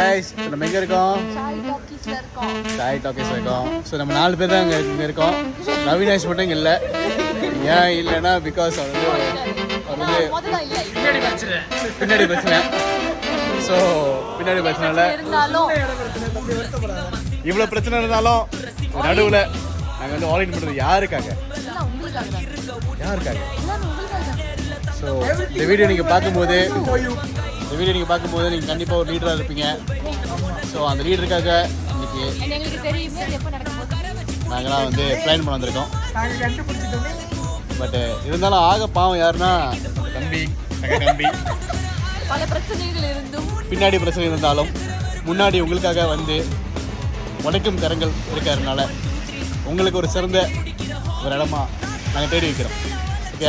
Guys, நம்ம எங்க இருக்கோம்? சாய் டாக்கீஸ்ல இருக்கோம். ஸோ நம்ம 4 பேர் தான் இங்கே இருக்கோம். ரவிநாஷ் மட்டும் இங்கே இல்லை. ஏன் இல்லைன்னா பிகாஸ் அவர் வந்து பின்னாடி பிரச்சனை. ஸோ பின்னாடி பிரச்சனை இவ்வளோ பிரச்சனை இருந்தாலும் நடுவில் நாங்கள் வந்து வாலண்டியர் பண்ணுறது யாருக்காக? ஸோ இந்த வீடியோ நீங்கள் பார்க்கும்போது நீங்கள் கண்டிப்பாக ஒரு லீடராக இருப்பீங்க. ஸோ அந்த லீடருக்காக இன்னைக்கு நாங்களாம் வந்து பிளான் பண்ண வந்திருக்கோம். பட் இருந்தாலும் ஆக பாவம் யாருன்னா தம்பி பல பிரச்சனைகள் இருந்தும் பின்னாடி பிரச்சனை இருந்தாலும் முன்னாடி உங்களுக்காக வந்து உடைக்கும் கரங்கள் இருக்கிறதுனால உங்களுக்கு ஒரு சிறந்த ஒரு இடமா நாங்கள் தேடி வைக்கிறோம். ஓகே,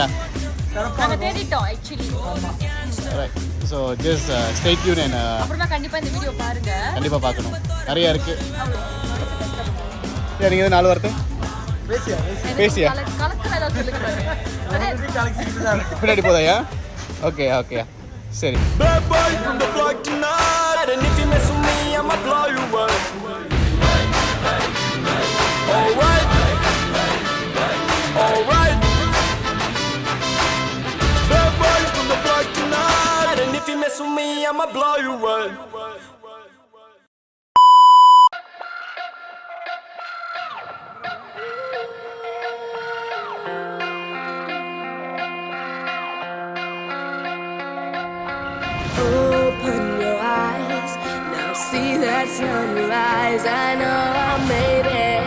நாங்கள் தேடிட்டோம் actually. Right. So just stay tuned and அப்புறமா கண்டிப்பாக இந்த வீடியோ பாருங்க. கண்டிப்பாக பார்க்கணும், நிறையா இருக்குது. நீங்கள் எதாவது 4 வார்த்தை பேசியா பின்னாடி போதாயா? ஓகே ஓகே சரி. I'ma blow you away. Open your eyes, now see that sunrise. I know I made it,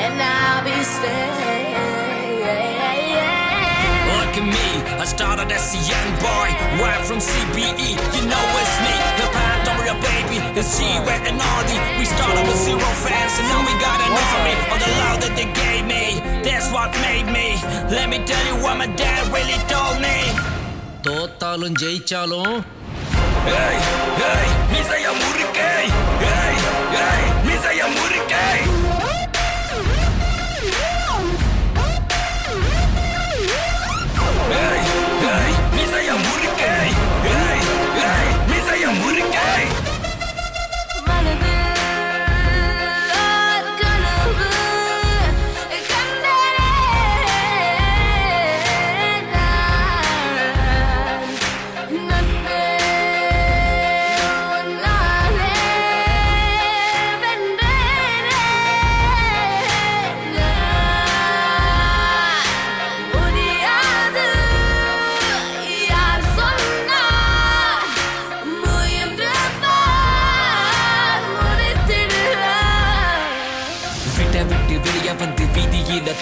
and I'll be staying. Look at me, I started as a young boy, right from CBE, you know it's me. The path over your baby, the G-Way and Audi. We started with 0 fans and now we got an army. All the love that they gave me, that's what made me. Let me tell you what my dad really told me. தோத்தாலும் ஜெயிச்சாலும் hey hey மிசைய முறுக்கே hey hey மிசைய முறுக்கே hey hey மிசைய முறுக்கே hey hey மிசைய முறுக்கே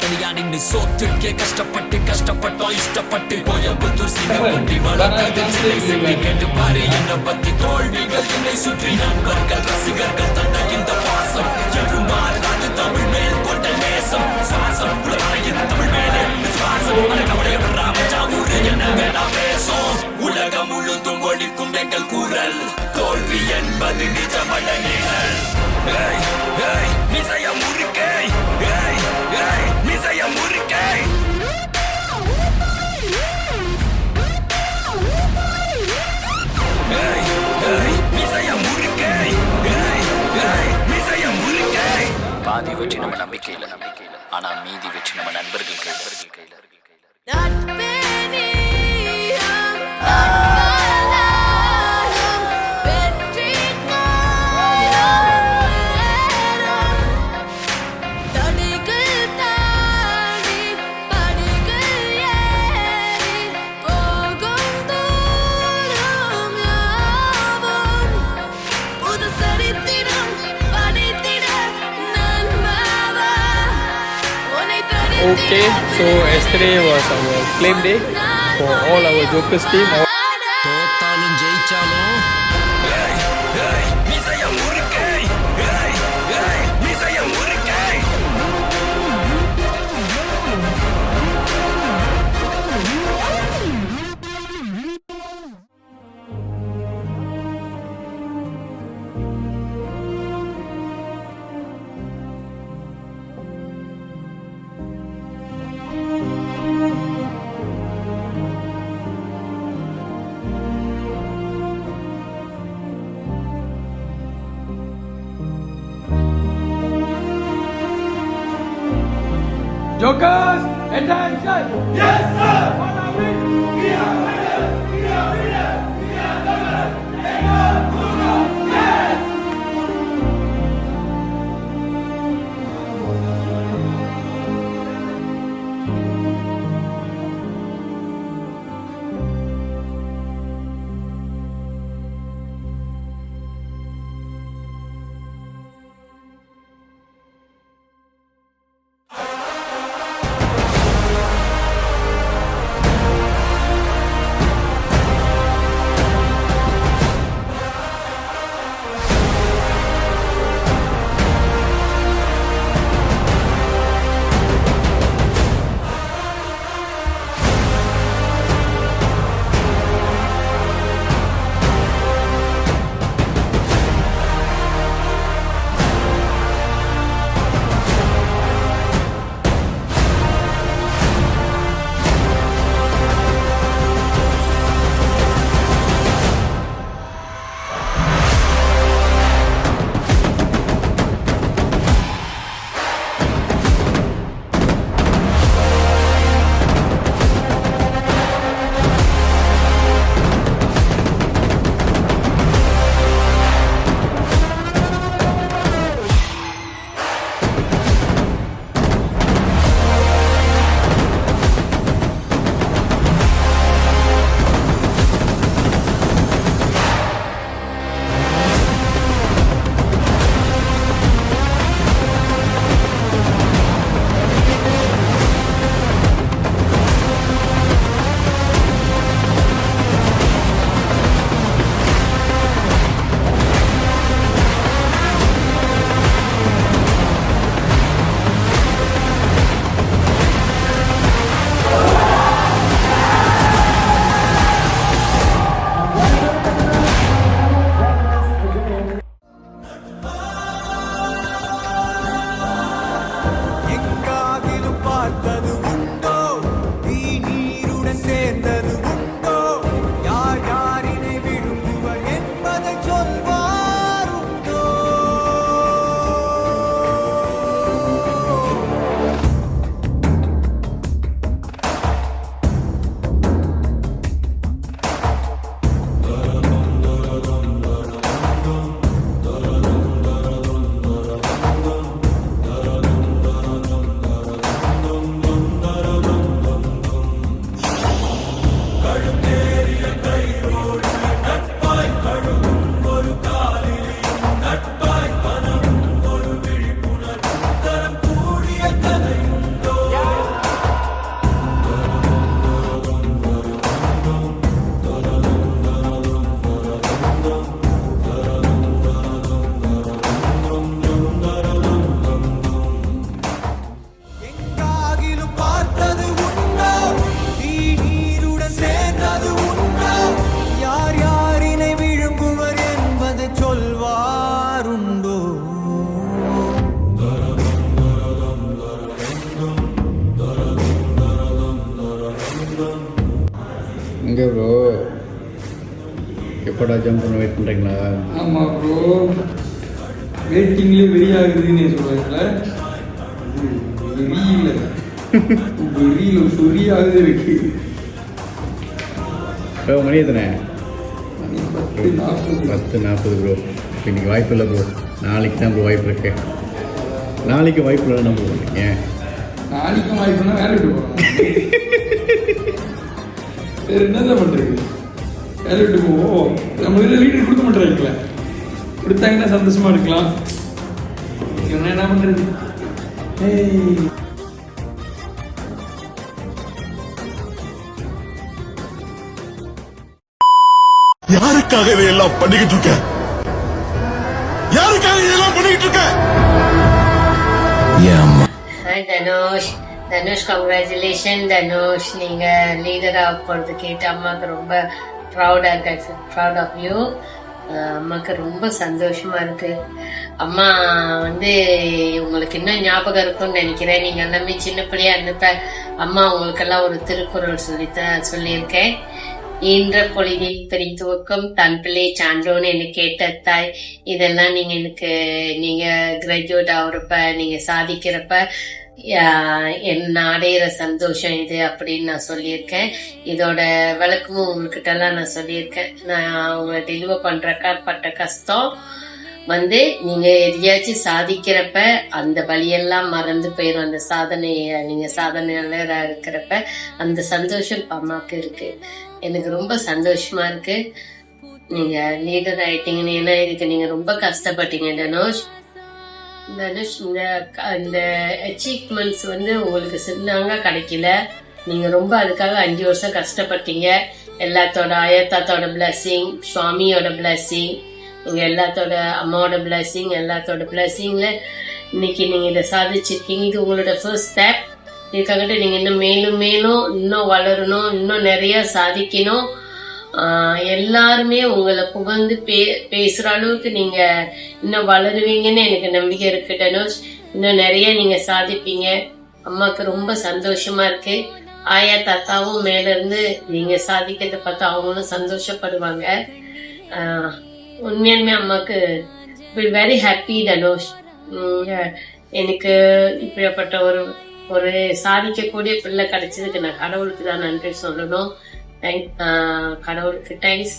தனியா நின்று சோத்துக்கே கஷ்டப்பட்டோம் இஷ்டப்பட்டு கோயம்புத்தூர் சிங்கப்பட்டி வளர்த்ததில் சிலை சிலை கேட்டு பாரு என்னை பத்தி தோல்விகள் என்னை சுற்றி நண்பர்கள் ரசிகர்கள் தந்த இந்த பாசம் என்று மாறாது தமிழ் மேல் கொண்ட நேசம் சுவாசம் உலகாயின் தமிழ் மேலே சுவாசம் கவலை ராமஜாவூர் என்ன வேணா பேசும் உலகம் முழுதும் ஒழிக்கும் எங்கள் கூறல் தோல்வி என்பது நிஜமல்ல நிழல் மிசைய முறுக்கே மிசைய முறுக்கே மிசைய முறுக்கே மிசைய முறுக்கே. பாதி வெற்றி நம்ம நம்பிக்கையில், ஆனா மீதி வெற்றி நம்ம நண்பர்கள் கையில். Okay, so yesterday was our claim day for all our Jokers team. தோத்தாலும் ஜெயிச்சாலும் மிசைய முறுக்கே மிசைய முறுக்கே. Jokers, attention! Yes, sir! What are we? We are winners! We are winners! We are winners! Yes! எங்கே ப்ரோ எப்படா ஜம்ப் பண்ண wait பண்ணுறீங்களா? ஆமாம் bro, வெயிட்டிங்லேயே வெறியாகுதுன்னு சொல்கிறீங்கள, வெறியில் வெறியில் சொரியாகுது இருக்கு. Bro மணி எத்தனை? 10:40 bro. இப்போ இன்றைக்கி வாய்ப்பு இல்லை ப்ரோ, நாளைக்கு தான் ப்ரோ வாய்ப்பு இருக்கு. நாளைக்கு வாய்ப்பு இல்லை என்ன ப்ரோ பண்ணுறீங்க? நாளைக்கும் வாய்ப்புனா வேலை விட்டு போகிறோம். சரி என்னதான் பண்ணுறது, வேலை விட்டு போவோம். நம்ம இதில் லீடர் கொடுக்க மாட்டேறாங்களே, கொடுத்தாங்கன்னா சந்தோஷமாக இருக்கலாம். இவனா என்ன பண்ணுறது? யாருக்காக இதையெல்லாம் பண்ணிக்கிட்டு இருக்க? யாருக்காக இதெல்லாம் பண்ணிக்கிட்டு இருக்க? ஹாய் தனுஷ். தனுஷ் கங்க்ராச்சுலேஷன் தனுஷ், நீங்க லீடரா போறது கேட்டு அம்மாவுக்கு ரொம்ப ப்ரௌடா இருக்கு. Proud of you. அம்மாவுக்கு ரொம்ப சந்தோஷமா இருக்கு. அம்மா உங்களுக்கு இன்னும் ஞாபகம் இருக்கும்னு நினைக்கிறேன். நீங்க எல்லாமே சின்ன பிள்ளையா இருந்தப்ப அம்மா உங்களுக்கெல்லாம் ஒரு திருக்குறள் சொல்லியிருக்கேன். ஈன்ற பொழுதில் பிரித்துவக்கும் தன் பிள்ளை சான்றோன்னு என்ன கேட்ட தாய். இதெல்லாம் நீங்க கிராஜுவேட் ஆகுறப்ப, நீங்க சாதிக்கிறப்ப நான் அடையிற சந்தோஷம் இது அப்படின்னு நான் சொல்லியிருக்கேன். இதோட விளக்கமும் உங்ககிட்ட எல்லாம் நான் சொல்லியிருக்கேன். நான் அவங்க டெலிவர் பண்றக்க பட்ட கஷ்டம் நீங்க எதையாச்சும் சாதிக்கிறப்ப அந்த வழியெல்லாம் மறந்து போயிடும். அந்த சாதனைய நீங்க சாதனையாளரா இருக்கிறப்ப அந்த சந்தோஷம் அம்மாவுக்கு இருக்கு. எனக்கு ரொம்ப சந்தோஷமா இருக்கு நீங்க லீடர் ஆயிட்டீங்கன்னு. ஏன்னா இதுக்கு நீங்க ரொம்ப கஷ்டப்பட்டீங்க தனுஷ். இந்த அச்சீவ்மெண்ட்ஸ் உங்களுக்கு சின்னங்க கிடைக்கல. நீங்க ரொம்ப அதுக்காக 5 வருஷம் கஷ்டப்பட்டீங்க. எல்லாத்தோட ஆயத்தாத்தோட பிளஸிங், சுவாமியோட பிளஸிங், நீங்க எல்லாத்தோட அம்மாவோட பிளஸிங், எல்லாத்தோட பிளஸிங்ல இன்னைக்கு நீங்க இதை சாதிச்சிருக்கீங்க. இது உங்களோட ஃபர்ஸ்ட் ஸ்டெப். இதுக்காகட்டு நீங்க இன்னும் மேலும் மேலும் இன்னும் வளரணும், இன்னும் நிறைய சாதிக்கணும். எல்லாருமே உங்களை புகழ்ந்து பேசுற அளவுக்கு நீங்க இன்னும் வளருவீங்கன்னு எனக்கு நம்பிக்கை இருக்கு தனுஷ். இன்னும் நிறைய நீங்க சாதிப்பீங்க. அம்மாக்கு ரொம்ப சந்தோஷமா இருக்கு. ஆயா தாத்தாவும் மேல இருந்து நீங்க சாதிக்கிறத பார்த்து அவங்களும் சந்தோஷப்படுவாங்க. உண்மையாலுமே அம்மாக்கு வெரி ஹாப்பி தனுஷ். எனக்கு இப்படிப்பட்ட ஒரு சாதிக்கக்கூடிய பிள்ளை கிடைச்சதுக்கு நான் கடவுளுக்கு தான் நன்றி சொல்லணும். கடவுளுக்கு தேங்க்ஸ்.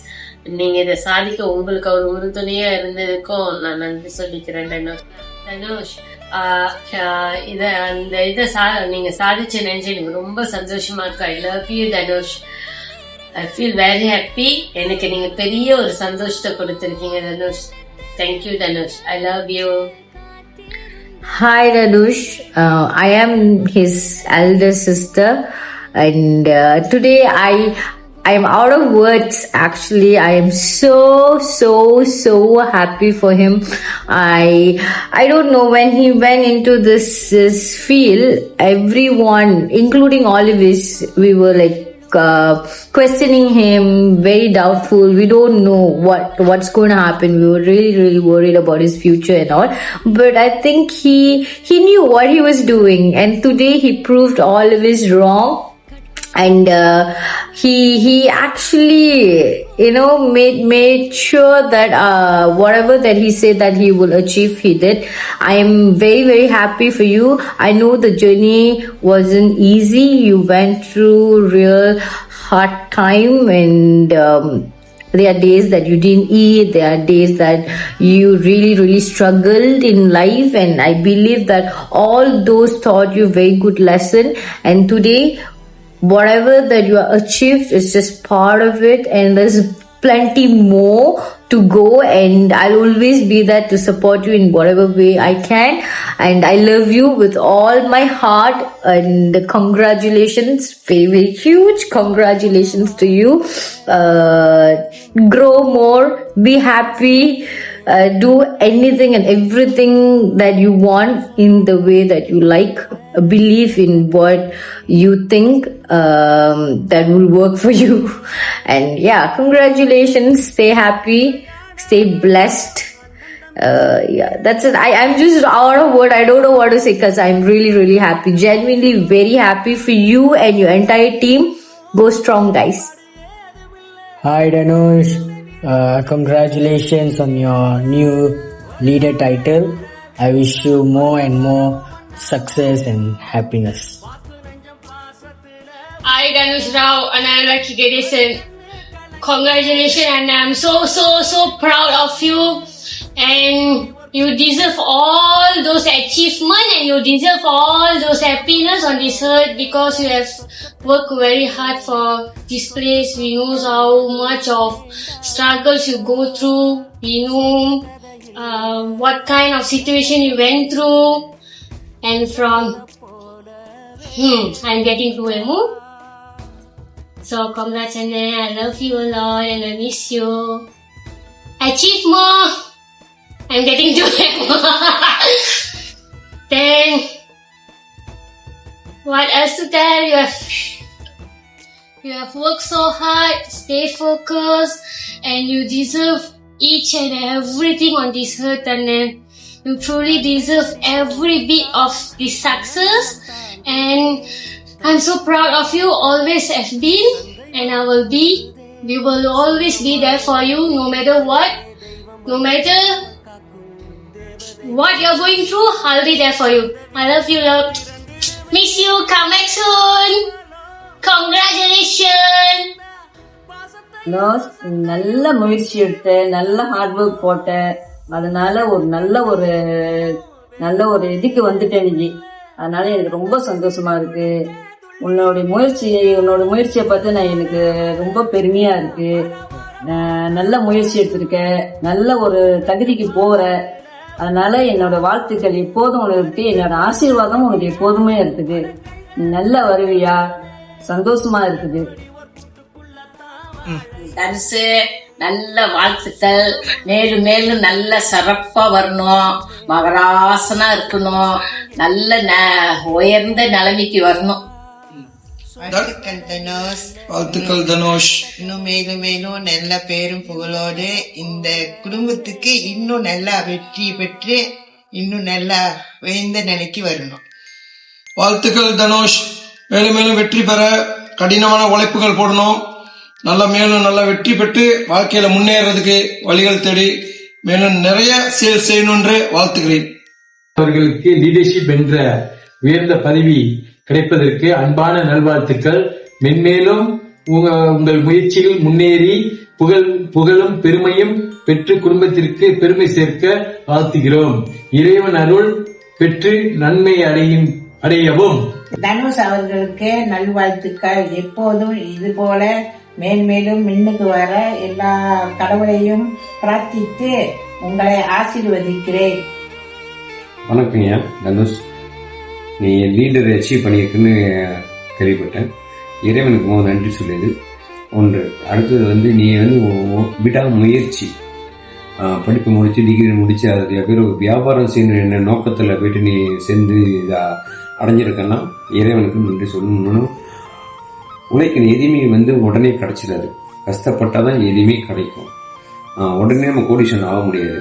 நீங்க இதை சாதிக்க உங்களுக்கு அவர் உறுதுணையா இருந்ததுக்கும் நான் நன்றி சொல்லிக்கிறேன் தனுஷ். நீங்க சாதிச்ச நினைச்சு எனக்கு ரொம்ப சந்தோஷமா இருக்கு. I love you Dhanush. I feel very happy. எனக்கு நீங்க பெரிய ஒரு சந்தோஷத்தை கொடுத்திருக்கீங்க Dhanush. Thank you Dhanush. I love you. Hi Danush, I am his elder sister, and today I am out of words. Actually, I am so happy for him. I don't know, when he went into this field, everyone, including all of us, we were like questioning him, very doubtful. We don't know what's going to happen. We were really worried about his future and all. But I think he knew what he was doing, and today he proved all of us wrong. And he actually made sure that whatever that he said that he will achieve, he did. I am very happy for you. I know the journey wasn't easy. You went through real hard time, and there are days that you didn't eat. There are days that you really struggled in life, and I believe that all those taught you very good lesson. And today, whatever that you have achieved is just part of it, and there's plenty more to go, and I'll always be there to support you in whatever way I can. And I love you with all my heart, and congratulations, very huge congratulations to you. Grow more, be happy, do anything and everything that you want in the way that you like. Believe in what you think that will work for you. And yeah, congratulations. Stay happy, stay blessed. That's it. I'm just out of word. I don't know what to say, because I'm really happy, genuinely very happy for you and your entire team. Go strong, guys. Hi Danush, congratulations on your new leader title. I wish you more and more success and happiness. Hi Danush Rao and Anurag Ganesan. Congratulations, and I'm so proud of you, and you deserve all those achievements, and you deserve all those happiness on this earth, because you have worked very hard for this place. We know how much of struggles you go through. We know what kind of situation you went through. And from I'm getting to emo. So congrats, and I love you a lot, and I miss you. Achieve more. I'm getting to emo. Then what else to tell? You have worked so hard. Stay focused, and you deserve each and everything on this earth, and then you truly deserve every bit of this success. And I'm so proud of you, always have been, and I will be. We will always be there for you, no matter what. No matter what you're going through, I'll be there for you. I love you, love. Miss you. Come back soon. Congratulations. நல்ல முயற்சி எடுத்த, நல்ல hard work போட்ட, அதனால ஒரு நல்ல ஒரு இதுக்கு வந்துட்டேன் நீ. அதனால எனக்கு ரொம்ப சந்தோஷமா இருக்கு. உன்னோட முயற்சியை பார்த்து நான் எனக்கு ரொம்ப பெருமையா இருக்கு. நல்ல முயற்சி எடுத்திருக்க, நல்ல ஒரு தகுதிக்கு போற. அதனால என்னோட வாழ்த்துக்கள் எப்போதும் உனக்கு இருக்கு. என்னோட ஆசீர்வாதம் உனக்கு எப்போதுமே இருக்குது. நல்ல வருவியா, சந்தோஷமா இருக்குது. தனுசு நல்ல வாழ்த்துக்கள். மேலும் மேலும் நல்ல சிறப்பா வரணும், மகராசனா இருக்கணும், நல்ல உயர்ந்த நிலைமைக்கு வரணும். வாழ்த்துக்கள் தனுஷ். இன்னும் மேலும் மேலும் நல்ல பேரும் புகழோடு இந்த குடும்பத்துக்கு இன்னும் நல்லா வெற்றி பெற்று இன்னும் நல்லா உயர்ந்த நிலைக்கு வரணும். வாழ்த்துக்கள் தனுஷ். மேலும் மேலும் வெற்றி பெற கடினமான உழைப்புகள் போடணும். மேலும் நல்லா வெற்றி பெற்று வாழ்க்கையில முன்னேறதுக்கு வழிகள் தேடி மேலும் நிறைய சேல் செய்யணும் என்று வாழ்த்துக்கிறேன். அவர்களுக்கு லீடர்ஷிப் என்ற உயர்ந்த பதவி கிடைப்பதற்கு அன்பான நல்வாழ்த்துக்கள். மென்மேலும் உங்கள் முயற்சியில் முன்னேறி புகழும் பெருமையும் பெற்று குடும்பத்திற்கு பெருமை சேர்க்க வாழ்த்துகிறோம். இறைவன் அருள் பெற்று நன்மை அடையவும். தனுஷ் அவர்களுக்கு நல்வாழ்த்துக்கள். எப்போதும் இது போல மேன்மேலும் மின்னுக்கு வர எல்லா கடவுளையும் பிரார்த்தித்து உங்களை ஆசீர்வதிக்கிறேன். வணக்கம்யா தனுஷ். நீ லீடர் அச்சீவ் பண்ணியிருக்குன்னு கேள்விப்பட்டேன். இறைவனுக்கு நன்றி சொல்லியது ஒன்று. அடுத்தது நீ விடா முயற்சி, படிப்பு முடிச்சு டிகிரி முடிச்சு அதுல பேர் வியாபாரம் செய்யணும் நோக்கத்தில் போயிட்டு நீ சேர்ந்து அடைஞ்சிருக்கன்னா இறைவனுக்கு நன்றி சொல்லணும். உழைக்கணும். எதுவுமே உடனே கிடைச்சிடாது. கஷ்டப்பட்டாதான் எதுவுமே கிடைக்கும். உடனே நம்ம கோடீஸ்வரன் ஆக முடியாது.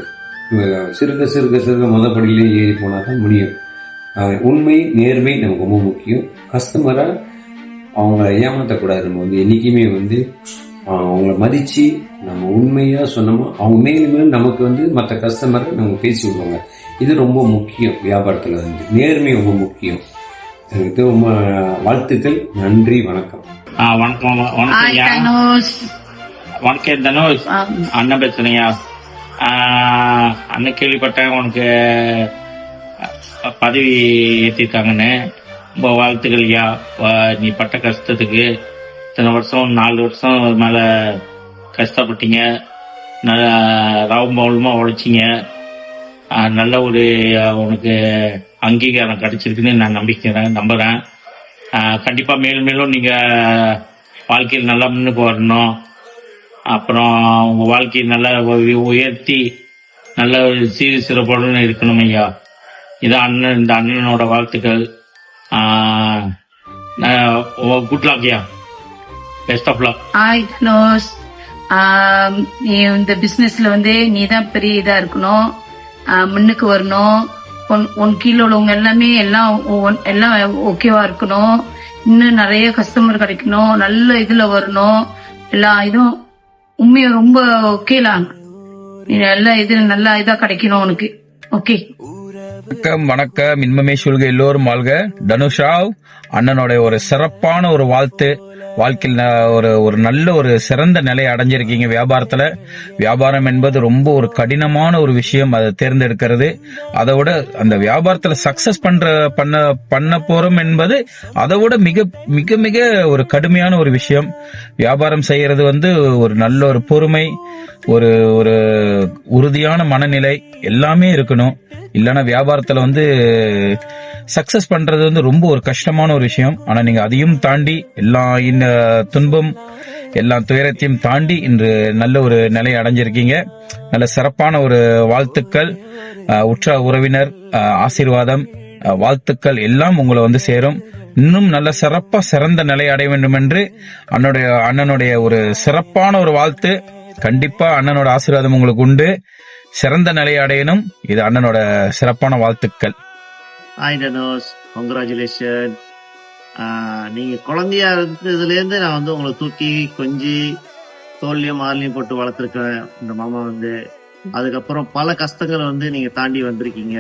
சிறுக சிறுக சிறுக மொதப்படியிலே ஏறி போனால் தான் முடியும். உண்மை நேர்மை நமக்கு ரொம்ப முக்கியம். கஸ்டமரை அவங்கள ஏமாற்றக்கூடாது. நம்ம என்றைக்குமே அவங்கள மதித்து நம்ம உண்மையாக சொன்னோமோ அவங்க மேலும் மேலும் நமக்கு மற்ற கஸ்டமரை நம்ம பேசி விடுவாங்க. இது ரொம்ப முக்கியம். வியாபாரத்தில் நேர்மை ரொம்ப முக்கியம். எனக்கு ரொம்ப வாழ்த்துக்கள். நன்றி. வணக்கம். வணக்கம் தனுஷ். அண்ணன் பேசுறீங்க. அண்ணன் கேள்விப்பட்டேன் உனக்கு பதவி ஏற்றிருக்காங்கன்னு. ரொம்ப வாழ்த்துக்கள் ஐயா. நீ பட்ட கஷ்டத்துக்கு இத்தனை வருஷம் 4 வருஷம் மேல கஷ்டப்பட்டீங்க. ராவும்பவுலமா உழைச்சிங்க. நல்ல ஒரு உனக்கு அங்கீகாரம் கிடைச்சிருக்குன்னு நான் நம்புறேன். கண்டிப்பா மேலும் மேலும் நீங்க வாழ்க்கையில் நல்லா முன்னுக்கு வரணும். அப்புறம் உங்க வாழ்க்கையை நல்லா உயர்த்தி நல்ல சீர் சிறப்புடன் இருக்கணும் ஐயா. இதான் இந்த அண்ணனோட வாழ்த்துக்கள். குட் லக் ஐயா. Best of luck. Hi Dhanush. நீ இந்த பிசினஸ்ல நீ தான் பெரிய இதா இருக்கணும், முன்னுக்கு வரணும். உன் கீழே உள்ளவங்க எல்லாம் ஓகேவா இருக்கணும். இன்னும் நிறைய கஸ்டமர் கிடைக்கணும். நல்ல இதுல வரணும். எல்லா இதுவும் உண்மையா ரொம்ப ஓகேலாம். நீ நல்லா இதா கிடைக்கணும் உனக்கு. ஓகே. வணக்கம். இன்பமே சொல்க எல்லோரும் வாழ்க. தனுஷாவ் அண்ணனோட ஒரு சிறப்பான ஒரு வாழ்த்து. வாழ்க்கையில் ஒரு நல்ல ஒரு சிறந்த நிலையை அடைஞ்சிருக்கீங்க வியாபாரத்துல. வியாபாரம் என்பது ரொம்ப ஒரு கடினமான ஒரு விஷயம். அதை தேர்ந்தெடுக்கிறது, அதை விட அந்த வியாபாரத்துல சக்சஸ் பண்ண போறோம் என்பது அதை விட மிக மிக மிக ஒரு கடுமையான ஒரு விஷயம். வியாபாரம் செய்யறது ஒரு நல்ல ஒரு பொறுமை, ஒரு உறுதியான மனநிலை எல்லாமே இருக்கணும். இல்லைன்னா வியாபாரத்துல சக்சஸ் பண்றது ரொம்ப ஒரு கஷ்டமான ஒரு விஷயம். ஆனா நீங்க அதையும் தாண்டி எல்லா இந்த துன்பம் எல்லா துயரத்தையும் தாண்டி இன்று நல்ல ஒரு நிலையை அடைஞ்சிருக்கீங்க. நல்ல சிறப்பான ஒரு வாழ்த்துக்கள். உற்ற உறவினர் ஆசீர்வாதம் வாழ்த்துக்கள் எல்லாம் உங்களை சேரும். இன்னும் நல்ல சிறந்த நிலை அடைய வேண்டும் என்று அண்ணனுடைய ஒரு சிறப்பான ஒரு வாழ்த்து. கண்டிப்பா அண்ணனோட ஆசீர்வாதம் உங்களுக்கு உண்டு. சிறந்த நிலை அடையணும். இது அண்ணனோட சிறப்பான வாழ்த்துக்கள். ஹாய் தனுஷ். கங்க்ராச்சுலேஷன். நீங்க குழந்தையா இருந்ததுலேருந்து நான் உங்களை தூக்கி கொஞ்சி தோல்லையும் மார்லையும் போட்டு வளர்த்துருக்கேன். இந்த மாமா அதுக்கப்புறம் பல கஷ்டங்களை நீங்க தாண்டி வந்திருக்கீங்க.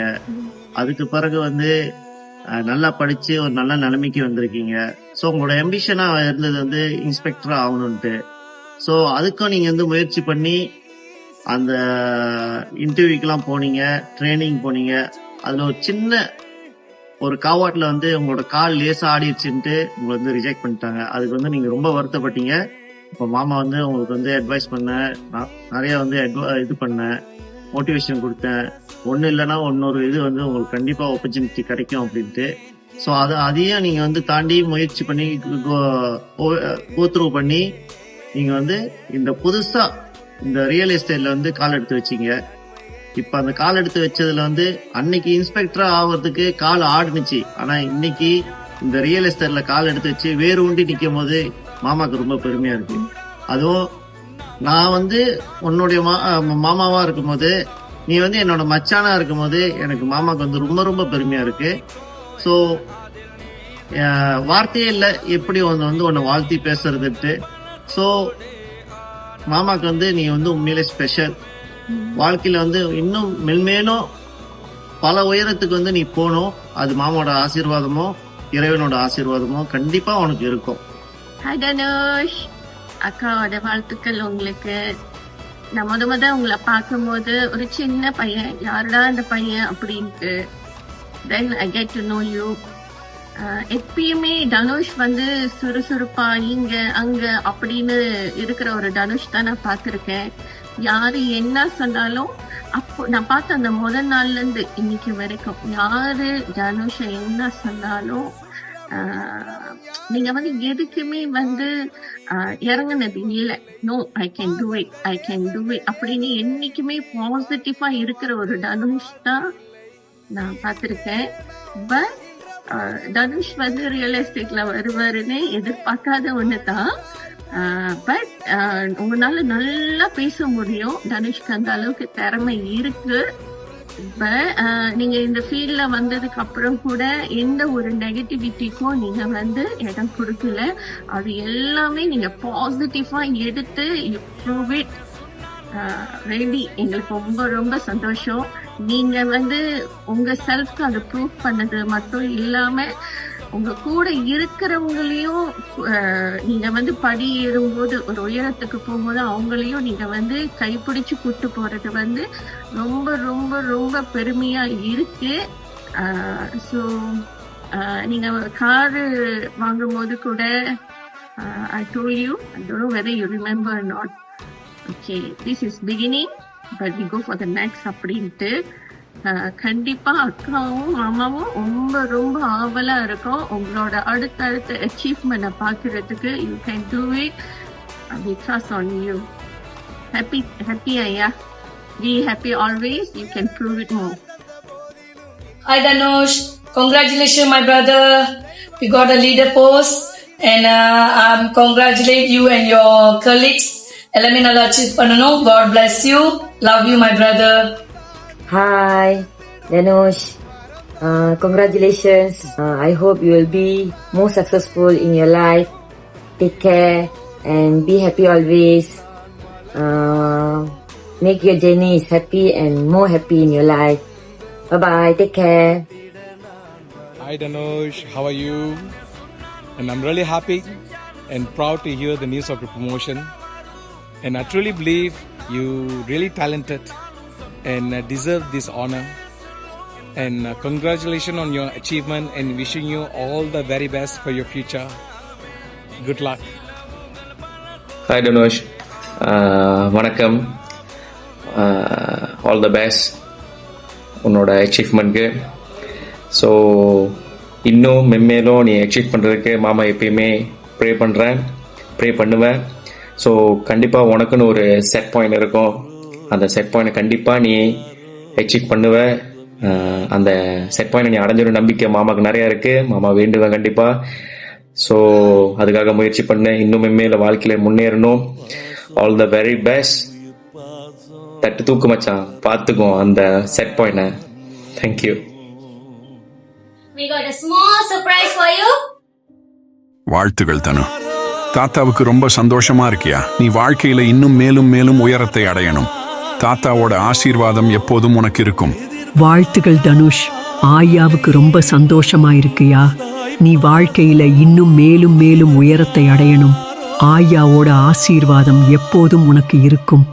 அதுக்கு பிறகு நல்லா படிச்சு ஒரு நல்ல நிலைமைக்கு வந்திருக்கீங்க. ஸோ உங்களோட ஆம்பிஷனா இருந்தது வந்து இன்ஸ்பெக்டரா ஆகணும்ட்டு. ஸோ அதுக்கும் நீங்க வந்து முயற்சி பண்ணி அந்த இன்டர்வியூக்கெல்லாம் போனீங்க, ட்ரைனிங் போனீங்க. அதுல ஒரு சின்ன ஒரு காவாட்ல வந்து உங்களோட கால் லேசா ஆடிடுச்சுன்ட்டு உங்களை வந்து ரிஜெக்ட் பண்ணிட்டாங்க. அதுக்கு வந்து நீங்க ரொம்ப வருத்தப்பட்டீங்க. இப்போ மாமா வந்து உங்களுக்கு வந்து அட்வைஸ் பண்ண, நிறைய வந்து இது பண்ண, மோட்டிவேஷன் கொடுத்தேன். ஒன்றும் இல்லைன்னா இன்னொரு இது வந்து உங்களுக்கு கண்டிப்பா ஆப்பர்ச்சுனிட்டி கிடைக்கும் அப்படின்ட்டு. ஸோ அதையும் நீங்க வந்து தாண்டி முயற்சி பண்ணி கோத்ரூ பண்ணி நீங்க வந்து இந்த புதுசா இந்த ரியல் எஸ்டேட்ல வந்து கால் எடுத்து வச்சீங்க. இப்ப அந்த கால் எடுத்து வச்சதுல வந்து அன்னைக்கு இன்ஸ்பெக்டரா ஆகிறதுக்கு கால் ஆடுனுச்சு. ஆனா இன்னைக்கு இந்த ரியல் எஸ்டேட்ல கால் எடுத்து வச்சு வேறு ஊண்டி நிக்கும் போது மாமாக்கு ரொம்ப பெருமையா இருக்கு. அதுவும் நான் வந்து உன்னுடைய மாமாவா இருக்கும் போது, நீ வந்து என்னோட மச்சானா இருக்கும் போது எனக்கு மாமாக்கு வந்து ரொம்ப ரொம்ப பெருமையா இருக்கு. ஸோ வார்த்தையே இல்லை எப்படி வந்து உன்னை வாழ்த்தி பேசுறதுட்டு. ஸோ மாமாக்கு வந்து நீ வந்து உண்மையிலே ஸ்பெஷல். வாழ்க்கையில வந்து இன்னும் மென்மேலும் பல உயரத்துக்கு வந்து நீ போகணும். அது மாமாவோட ஆசீர்வாதமோ இறைவனோட ஆசீர்வாதமோ கண்டிப்பா உனக்கு இருக்கும். ஹாய் தனுஷ், அக்காவோட வாழ்த்துக்கள் உங்களுக்கு. நான் முத உங்களை பார்க்கும்போது ஒரு சின்ன பையன், யாருடா இந்த பையன் அப்படின்ட்டு. Then I get to know you. எப்பயுமே தனுஷ் வந்து சுறுசுறுப்பா இங்க அங்க அப்படின்னு இருக்கிற ஒரு தனுஷ் தான் நான் பார்த்திருக்கேன். யாரு என்ன சொன்னாலும் அப்போ நான் பார்த்த அந்த முதல் நாள்ல இருந்து இன்னைக்கு வரைக்கும் யாரு தனுஷ என்ன சொன்னாலும் நீங்க வந்து எதுக்குமே வந்து இறங்குனது இல்லை. No, I can do it, I can do it அப்படின்னு என்னைக்குமே பாசிட்டிவா இருக்கிற ஒரு தனுஷ் தான் நான் பார்த்திருக்கேன். பட் தனுஷ் வந்து ரியல் எஸ்டேட்ல வருவாருன்னு எதிர்பார்க்காத ஒண்ணுதான். பட் உங்களால நல்லா பேச முடியும். தனுஷ்க்கு அந்த அளவுக்கு திறமை இருக்கு. நீங்க இந்த ஃபீல்ட்ல வந்ததுக்கு அப்புறம் கூட எந்த ஒரு நெகட்டிவிட்டிக்கும் நீங்க வந்து இடம் கொடுக்கல. அது எல்லாமே நீங்க பாசிட்டிவா எடுத்து ப்ரூவ் இட். ரெடி. எங்களுக்கு ரொம்ப ரொம்ப சந்தோஷம். நீங்க வந்து உங்க செல்ஃப்க்கு அதை ப்ரூவ் பண்ணது மட்டும் இல்லாம உங்க கூட இருக்கிறவங்களையும் நீங்க வந்து படி ஏறும்போது ஒரு உயரத்துக்கு போகும்போது அவங்களையும் நீங்க வந்து கைப்பிடிச்சு கூட்டு போறது வந்து ரொம்ப ரொம்ப ரொம்ப பெருமையா இருக்கு. ஸோ நீங்க காரு வாங்கும் போது கூட I told you, I don't know whether you remember or not. Okay, this is beginning, but we go for the next அப்படின்ட்டு. கண்டிப்பா அக்காவும் மாமாவும் ரொம்ப ரொம்ப ஆவலா இருக்கும் உங்களோட அடுத்த அச்சீவ்மெண்ட்டை பாக்குறதுக்கு. You can do it. We trust on you. Happy ஐயா. Be happy always. You can prove it more. Hi Dhanush, congratulations my brother. You got a leader post and congratulate you and your colleagues. எல்லாமே நல்லா achieve பண்ணணும். God bless you. Love you my brother. Hi, Dhanush. Congratulations. I hope you will be more successful in your life. Take care and be happy always. Make your journeys happy and more happy in your life. Bye-bye. Take care. Hi, Dhanush. How are you? And I'm really happy and proud to hear the news of your promotion. And I truly believe you really talented and deserve this honor. And congratulations on your achievement and wishing you all the very best for your future. Good luck. Hi Dhanush. வணக்கம். All the best உன்னோட அச்சீவ்மெண்ட்க்கு. So இன்னும் மென்மேலும் நீ achieve பண்ணுறதுக்கு மாமா எப்பயுமே pray பண்ணுவேன். So கண்டிப்பாக உனக்குன்னு ஒரு செட் பாயிண்ட் இருக்கும். அந்த செட் பாயிண்ட் கண்டிப்பாக நீ அச்சீவ் பண்ணுவ. அந்த செட் பாயிண்ட் நீ அடைஞ்சிடும் நம்பிக்கை மாமாவுக்கு நிறையா இருக்குது. மாமா வேண்டுவேன் கண்டிப்பாக. ஸோ அதுக்காக முயற்சி பண்ண இன்னும் மென்மேல வாழ்க்கையில் முன்னேறணும். All the very best. தட்டு தூக்கு மச்சான், பார்த்துக்கோ அந்த செட் பாயிண்ட. Thank you. We got a small surprise for you. வாழ்த்துகள் தனு. தாத்தாவுக்கு ரொம்ப சந்தோஷமா இருக்கியா? நீ வாழ்க்கையில இன்னும் மேலும் மேலும் உயரத்தை அடையணும். தாத்தாவோட ஆசீர்வாதம் எப்போதும் உனக்கு இருக்கும். வாழ்த்துகள் தனுஷ். ஆயாவுக்கு ரொம்ப சந்தோஷமா இருக்குயா. நீ வாழ்க்கையில இன்னும் மேலும் மேலும் உயரத்தை அடையணும். ஆயாவோட ஆசீர்வாதம் எப்போதும் உனக்கு இருக்கும்.